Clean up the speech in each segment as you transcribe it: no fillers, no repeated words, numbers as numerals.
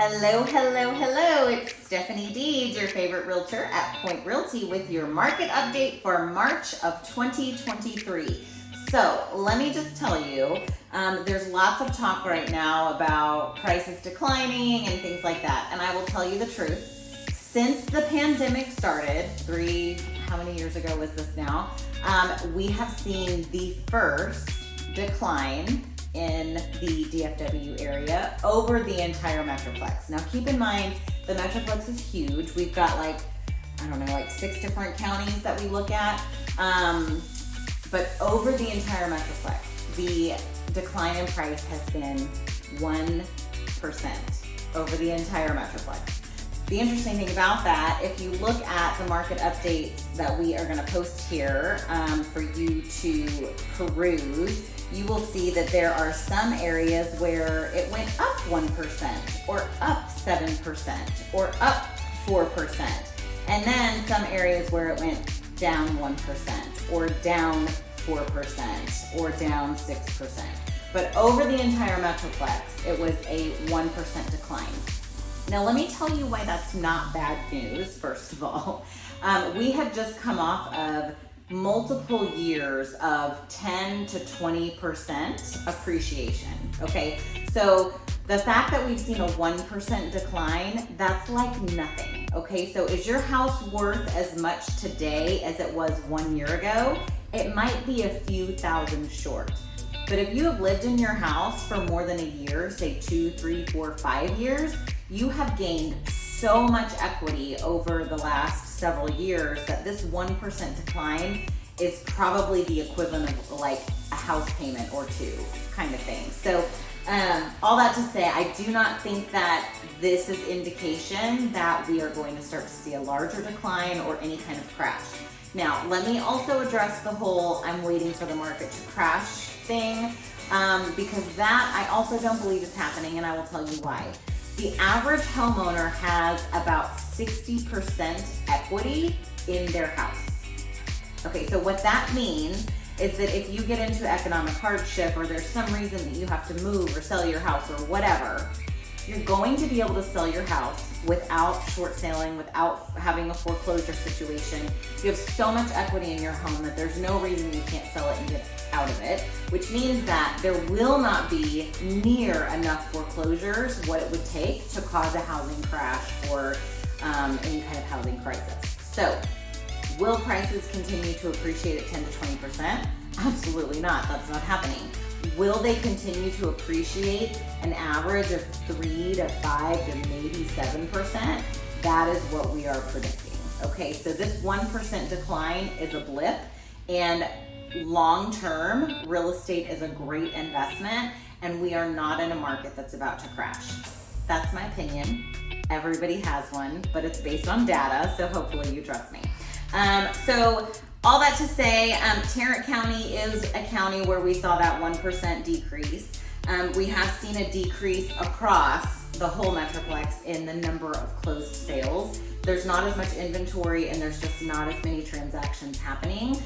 Hello, hello, hello. It's Stephanie Deeds, your favorite realtor at Point Realty with your market update for March of 2023. So let me just tell you, there's lots of talk right now about prices declining and things like that. And I will tell you the truth. Since the pandemic started, how many years ago was this now? We have seen the first decline in the DFW area over the entire Metroplex. Now keep in mind, the Metroplex is huge. We've got like 6 different counties that we look at. But over the entire Metroplex, the decline in price has been 1% over the entire Metroplex. The interesting thing about that, if you look at the market updates that we are gonna post here for you to peruse, you will see that there are some areas where it went up 1% or up 7% or up 4%. And then some areas where it went down 1% or down 4% or down 6%. But over the entire Metroplex, it was a 1% decline. Now let me tell you why that's not bad news, first of all. We have just come off of multiple years of 10 to 20% appreciation, okay? So the fact that we've seen a 1% decline, that's like nothing, okay? So is your house worth as much today as it was 1 year ago? It might be a few thousand short. But if you have lived in your house for more than a year, say 2, 3, 4, 5 years, you have gained so much equity over the last several years that this 1% decline is probably the equivalent of like a house payment or two kind of thing. So all that to say, I do not think that this is indication that we are going to start to see a larger decline or any kind of crash. Now, let me also address the whole I'm waiting for the market to crash thing, because that I also don't believe is happening, and I will tell you why. The average homeowner has about 60% equity in their house. Okay, so what that means is that if you get into economic hardship or there's some reason that you have to move or sell your house or whatever, you're going to be able to sell your house without short selling, without having a foreclosure situation. You have so much equity in your home that there's no reason you can't sell it and get out of it, which means that there will not be near enough foreclosures what it would take to cause a housing crash or any kind of housing crisis. So, will prices continue to appreciate at 10 to 20%? Absolutely not, that's not happening. Will they continue to appreciate an average of 3 to 5 to maybe 7%? That is what we are predicting. Okay, so this 1% decline is a blip, and long-term, real estate is a great investment, and we are not in a market that's about to crash. That's my opinion. Everybody has one, but it's based on data, so hopefully you trust me. So all that to say, Tarrant County is a county where we saw that 1% decrease. We have seen a decrease across the whole Metroplex in the number of closed sales. There's not as much inventory and there's just not as many transactions happening.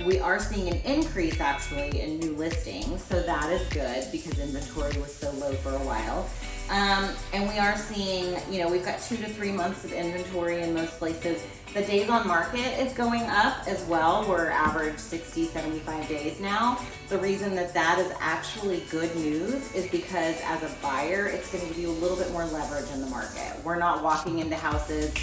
We are seeing an increase actually in new listings, so that is good because inventory was so low for a while. And we are seeing, we've got 2 to 3 months of inventory in most places. The days on market is going up as well. We're average 60, 75 days now. The reason that that is actually good news is because as a buyer, it's going to give you a little bit more leverage in the market. We're not walking into houses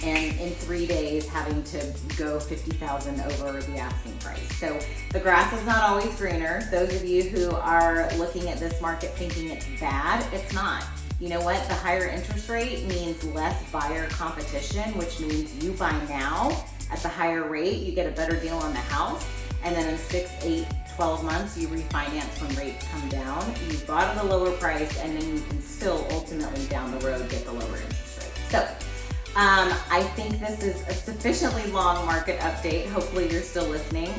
and in 3 days having to go $50,000 over the asking price. So the grass is not always greener. Those of you who are looking at this market thinking it's bad, it's not. You know what? The higher interest rate means less buyer competition, which means you buy now at the higher rate, you get a better deal on the house, and then in 6, 8, 12 months, you refinance when rates come down. You bought at a lower price, and then you can still ultimately down the road get the lower interest rate. So I think this is a sufficiently long market update. Hopefully you're still listening.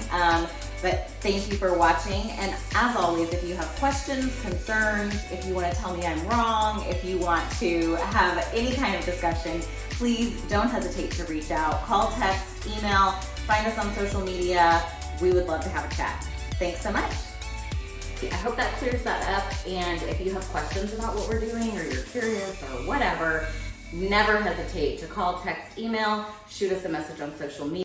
But thank you for watching. And as always, if you have questions, concerns, if you want to tell me I'm wrong, if you want to have any kind of discussion, please don't hesitate to reach out. Call, text, email, find us on social media. We would love to have a chat. Thanks so much. I hope that clears that up. And if you have questions about what we're doing or you're curious, whatever, never hesitate to call, text, email, shoot us a message on social media.